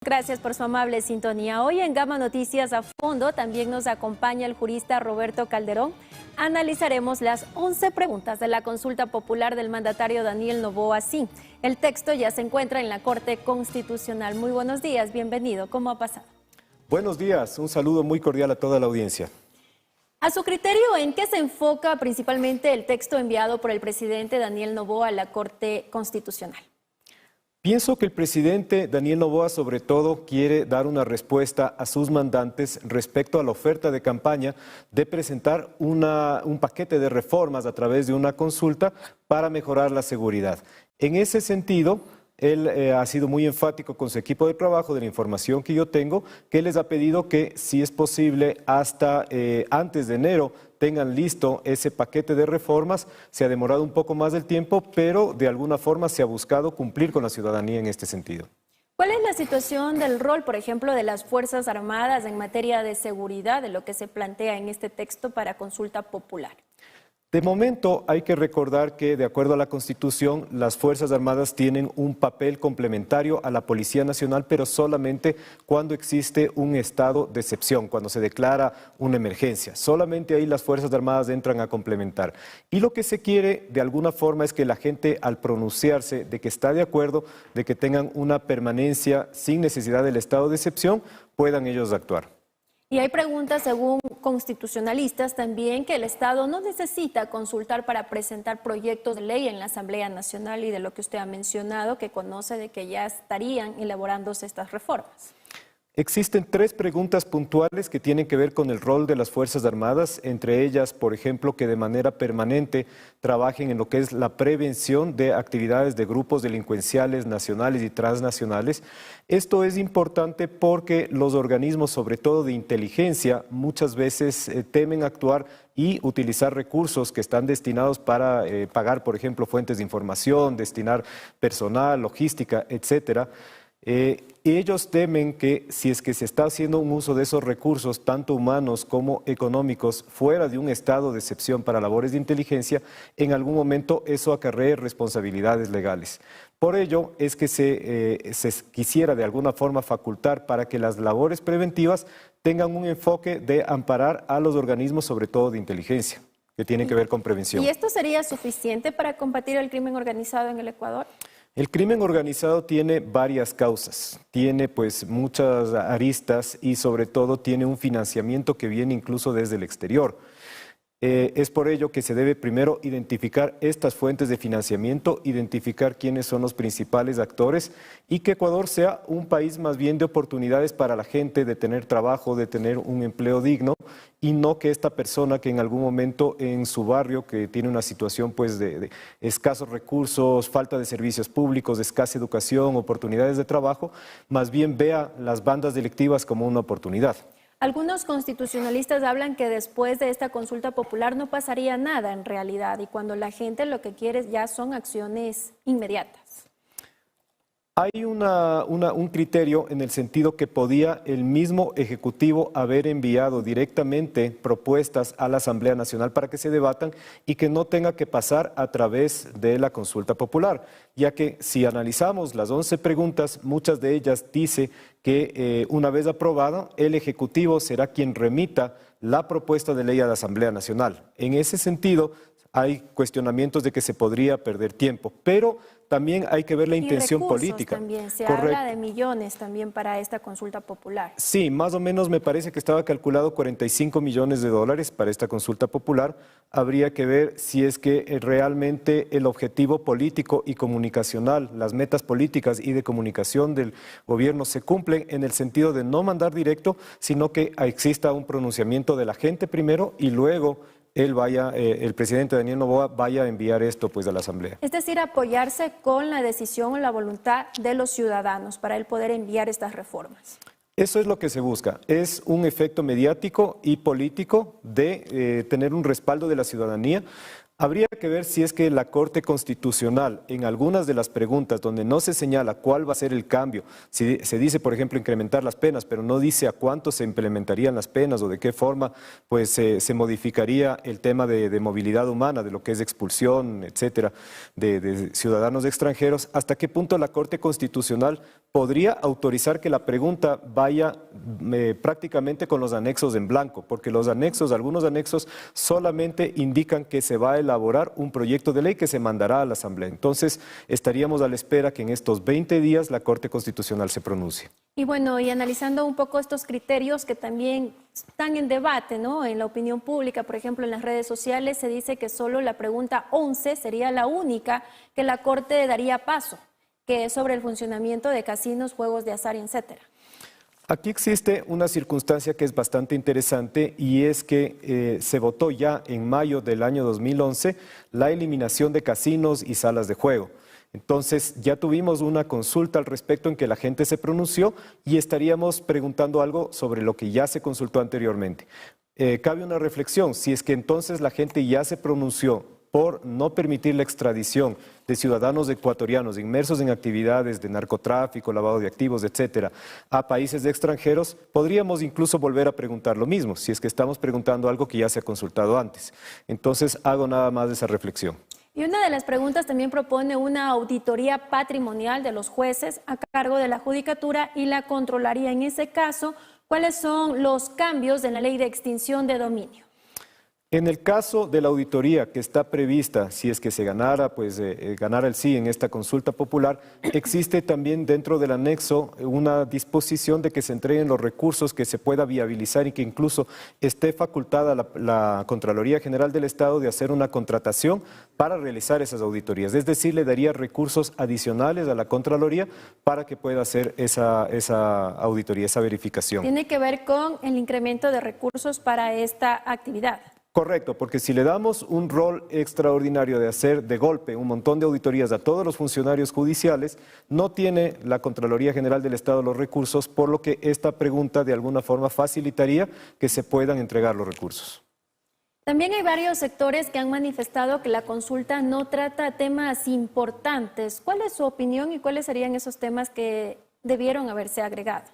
Gracias por su amable sintonía. Hoy en Gama Noticias a Fondo también nos acompaña el jurista Roberto Calderón. Analizaremos las 11 preguntas de la consulta popular del mandatario Daniel Noboa. Sí, el texto ya se encuentra en la Corte Constitucional. Muy buenos días, bienvenido. ¿Cómo ha pasado? Buenos días, un saludo muy cordial a toda la audiencia. A su criterio, ¿en qué se enfoca principalmente el texto enviado por el presidente Daniel Noboa a la Corte Constitucional? Pienso que el presidente Daniel Noboa sobre todo quiere dar una respuesta a sus mandantes respecto a la oferta de campaña de presentar un paquete de reformas a través de una consulta para mejorar la seguridad. En ese sentido, él ha sido muy enfático con su equipo de trabajo, de la información que yo tengo, que les ha pedido que, si es posible, hasta antes de enero tengan listo ese paquete de reformas. Se ha demorado un poco más del tiempo, pero de alguna forma se ha buscado cumplir con la ciudadanía en este sentido. ¿Cuál es la situación del rol, por ejemplo, de las Fuerzas Armadas en materia de seguridad, de lo que se plantea en este texto para consulta popular? De momento hay que recordar que, de acuerdo a la Constitución, las Fuerzas Armadas tienen un papel complementario a la Policía Nacional, pero solamente cuando existe un estado de excepción, cuando se declara una emergencia. Solamente ahí las Fuerzas Armadas entran a complementar. Y lo que se quiere, de alguna forma, es que la gente, al pronunciarse de que está de acuerdo, de que tengan una permanencia sin necesidad del estado de excepción, puedan ellos actuar. Y hay preguntas, según constitucionalistas, también que el Estado no necesita consultar para presentar proyectos de ley en la Asamblea Nacional, y de lo que usted ha mencionado, que conoce de que ya estarían elaborándose estas reformas. Existen tres preguntas puntuales que tienen que ver con el rol de las Fuerzas Armadas, entre ellas, por ejemplo, que de manera permanente trabajen en lo que es la prevención de actividades de grupos delincuenciales nacionales y transnacionales. Esto es importante porque los organismos, sobre todo de inteligencia, muchas veces temen actuar y utilizar recursos que están destinados para pagar, por ejemplo, fuentes de información, destinar personal, logística, etcétera. Ellos temen que, si es que se está haciendo un uso de esos recursos, tanto humanos como económicos, fuera de un estado de excepción para labores de inteligencia, en algún momento eso acarree responsabilidades legales. Por ello es que se quisiera de alguna forma facultar para que las labores preventivas tengan un enfoque de amparar a los organismos, sobre todo de inteligencia, que tienen que ver con prevención. ¿Y esto sería suficiente para combatir el crimen organizado en el Ecuador? El crimen organizado tiene varias causas, tiene pues muchas aristas y sobre todo tiene un financiamiento que viene incluso desde el exterior. Es por ello que se debe primero identificar estas fuentes de financiamiento, identificar quiénes son los principales actores y que Ecuador sea un país más bien de oportunidades para la gente, de tener trabajo, de tener un empleo digno, y no que esta persona que en algún momento en su barrio, que tiene una situación pues de escasos recursos, falta de servicios públicos, de escasa educación, oportunidades de trabajo, más bien vea las bandas delictivas como una oportunidad. Algunos constitucionalistas hablan que después de esta consulta popular no pasaría nada en realidad, y cuando la gente lo que quiere ya son acciones inmediatas. Hay un criterio en el sentido que podía el mismo Ejecutivo haber enviado directamente propuestas a la Asamblea Nacional para que se debatan y que no tenga que pasar a través de la consulta popular, ya que si analizamos las 11 preguntas, muchas de ellas dice que una vez aprobada, el Ejecutivo será quien remita la propuesta de ley a la Asamblea Nacional. En ese sentido, hay cuestionamientos de que se podría perder tiempo, pero también hay que ver la intención política. También se habla de millones también para esta consulta popular. Sí, más o menos me parece que estaba calculado 45 millones de dólares para esta consulta popular. Habría que ver si es que realmente el objetivo político y comunicacional, las metas políticas y de comunicación del gobierno se cumplen en el sentido de no mandar directo, sino que exista un pronunciamiento de la gente primero y luego el presidente Daniel Noboa vaya a enviar esto pues a la Asamblea. Es decir, apoyarse con la decisión o la voluntad de los ciudadanos para él poder enviar estas reformas. Eso es lo que se busca, es un efecto mediático y político de tener un respaldo de la ciudadanía Habría que ver si es que la Corte Constitucional, en algunas de las preguntas donde no se señala cuál va a ser el cambio, si se dice, por ejemplo, incrementar las penas, pero no dice a cuánto se implementarían las penas o de qué forma, pues se modificaría el tema de movilidad humana, de lo que es expulsión, etcétera, de ciudadanos extranjeros, hasta qué punto la Corte Constitucional podría autorizar que la pregunta vaya prácticamente con los anexos en blanco, porque los anexos, algunos anexos solamente indican que se va a elaborar un proyecto de ley que se mandará a la Asamblea. Entonces, estaríamos a la espera que en estos 20 días la Corte Constitucional se pronuncie. Y bueno, y analizando un poco estos criterios que también están en debate, ¿no? En la opinión pública, por ejemplo, en las redes sociales se dice que solo la pregunta 11 sería la única que la Corte daría paso, que es sobre el funcionamiento de casinos, juegos de azar, etcétera. Aquí existe una circunstancia que es bastante interesante y es que se votó ya en mayo del año 2011 la eliminación de casinos y salas de juego. Entonces ya tuvimos una consulta al respecto en que la gente se pronunció y estaríamos preguntando algo sobre lo que ya se consultó anteriormente. Cabe una reflexión, si es que entonces la gente ya se pronunció por no permitir la extradición de ciudadanos ecuatorianos inmersos en actividades de narcotráfico, lavado de activos, etcétera, a países extranjeros, podríamos incluso volver a preguntar lo mismo, si es que estamos preguntando algo que ya se ha consultado antes. Entonces, hago nada más esa reflexión. Y una de las preguntas también propone una auditoría patrimonial de los jueces a cargo de la Judicatura y la Contraloría. En ese caso, ¿cuáles son los cambios en la ley de extinción de dominio? En el caso de la auditoría que está prevista, si es que se ganara, pues ganara el sí en esta consulta popular, existe también dentro del anexo una disposición de que se entreguen los recursos que se pueda viabilizar y que incluso esté facultada la Contraloría General del Estado de hacer una contratación para realizar esas auditorías. Es decir, le daría recursos adicionales a la Contraloría para que pueda hacer esa auditoría, esa verificación. Tiene que ver con el incremento de recursos para esta actividad. Correcto, porque si le damos un rol extraordinario de hacer de golpe un montón de auditorías a todos los funcionarios judiciales, no tiene la Contraloría General del Estado los recursos, por lo que esta pregunta de alguna forma facilitaría que se puedan entregar los recursos. También hay varios sectores que han manifestado que la consulta no trata temas importantes. ¿Cuál es su opinión y cuáles serían esos temas que debieron haberse agregado?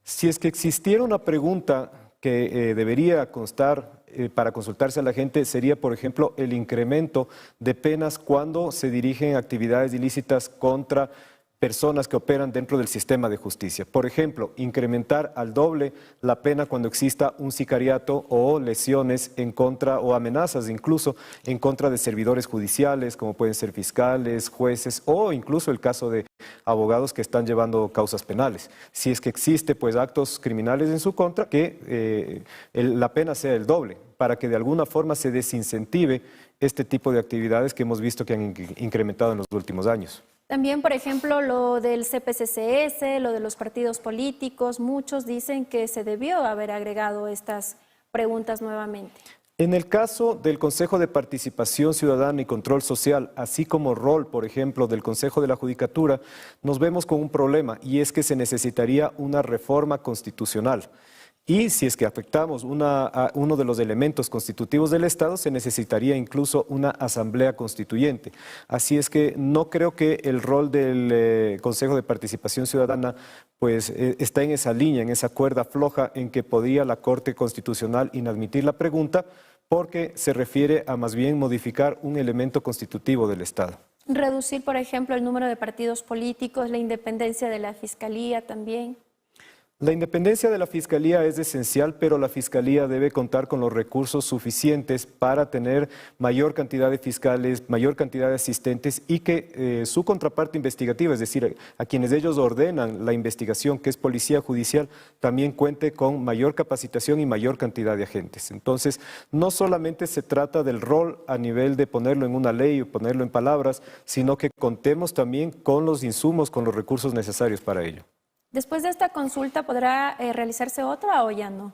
Si es que existiera una pregunta que debería constar para consultarse a la gente sería, por ejemplo, el incremento de penas cuando se dirigen actividades ilícitas contra personas que operan dentro del sistema de justicia. Por ejemplo, incrementar al doble la pena cuando exista un sicariato o lesiones en contra o amenazas incluso en contra de servidores judiciales, como pueden ser fiscales, jueces o incluso el caso de abogados que están llevando causas penales. Si es que existe pues actos criminales en su contra, que la pena sea el doble, para que de alguna forma se desincentive este tipo de actividades que hemos visto que han incrementado en los últimos años. También, por ejemplo, lo del CPCCS, lo de los partidos políticos, muchos dicen que se debió haber agregado estas preguntas nuevamente. En el caso del Consejo de Participación Ciudadana y Control Social, así como rol, por ejemplo, del Consejo de la Judicatura, nos vemos con un problema y es que se necesitaría una reforma constitucional. Y si es que afectamos uno de los elementos constitutivos del Estado, se necesitaría incluso una asamblea constituyente. Así es que no creo que el rol del Consejo de Participación Ciudadana pues, está en esa línea, en esa cuerda floja en que podría la Corte Constitucional inadmitir la pregunta, porque se refiere a más bien modificar un elemento constitutivo del Estado. Reducir, por ejemplo, el número de partidos políticos, la independencia de la Fiscalía también. La independencia de la Fiscalía es esencial, pero la Fiscalía debe contar con los recursos suficientes para tener mayor cantidad de fiscales, mayor cantidad de asistentes y que su contraparte investigativa, es decir, a quienes ellos ordenan la investigación, que es Policía Judicial, también cuente con mayor capacitación y mayor cantidad de agentes. Entonces, no solamente se trata del rol a nivel de ponerlo en una ley o ponerlo en palabras, sino que contemos también con los insumos, con los recursos necesarios para ello. ¿Después de esta consulta podrá realizarse otra o ya no?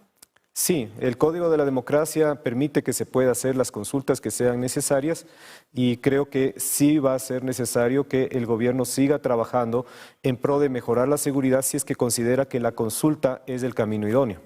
Sí, el Código de la Democracia permite que se pueda hacer las consultas que sean necesarias y creo que sí va a ser necesario que el gobierno siga trabajando en pro de mejorar la seguridad si es que considera que la consulta es el camino idóneo.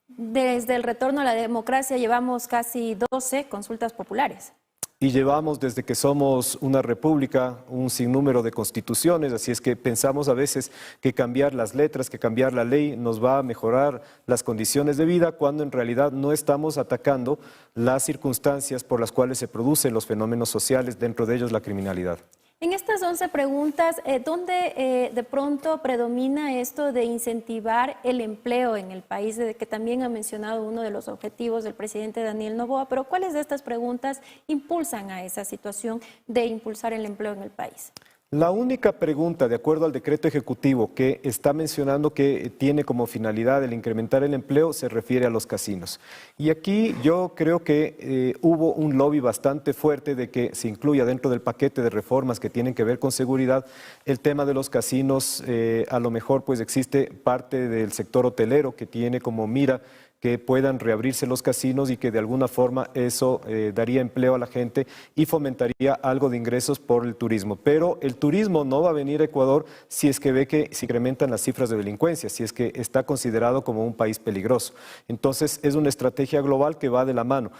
Desde el retorno a la democracia llevamos casi 12 consultas populares. y llevamos desde que somos una república un sinnúmero de constituciones, así es que pensamos a veces que cambiar las letras, que cambiar la ley nos va a mejorar las condiciones de vida, cuando en realidad no estamos atacando las circunstancias por las cuales se producen los fenómenos sociales, dentro de ellos la criminalidad. En estas 11 preguntas, ¿dónde de pronto predomina esto de incentivar el empleo en el país? De que también ha mencionado uno de los objetivos del presidente Daniel Noboa, pero ¿cuáles de estas preguntas impulsan a esa situación de impulsar el empleo en el país? La única pregunta, de acuerdo al decreto ejecutivo, que está mencionando que tiene como finalidad el incrementar el empleo, se refiere a los casinos. Y aquí yo creo que hubo un lobby bastante fuerte de que se incluya dentro del paquete de reformas que tienen que ver con seguridad el tema de los casinos. A lo mejor pues existe parte del sector hotelero que tiene como mira que puedan reabrirse los casinos y que de alguna forma eso daría empleo a la gente y fomentaría algo de ingresos por el turismo. Pero el turismo no va a venir a Ecuador si es que ve que se incrementan las cifras de delincuencia, si es que está considerado como un país peligroso. Entonces es una estrategia global que va de la mano.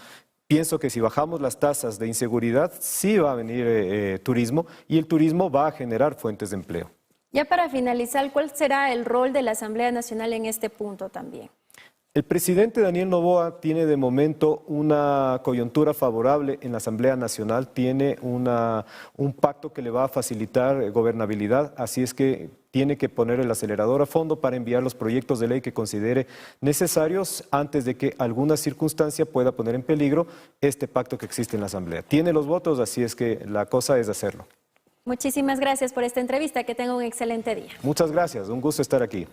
Pienso que si bajamos las tasas de inseguridad, sí va a venir turismo y el turismo va a generar fuentes de empleo. Ya para finalizar, ¿cuál será el rol de la Asamblea Nacional en este punto también? El presidente Daniel Noboa tiene de momento una coyuntura favorable en la Asamblea Nacional, tiene un pacto que le va a facilitar gobernabilidad, así es que tiene que poner el acelerador a fondo para enviar los proyectos de ley que considere necesarios antes de que alguna circunstancia pueda poner en peligro este pacto que existe en la Asamblea. Tiene los votos, así es que la cosa es hacerlo. Muchísimas gracias por esta entrevista, que tenga un excelente día. Muchas gracias, un gusto estar aquí.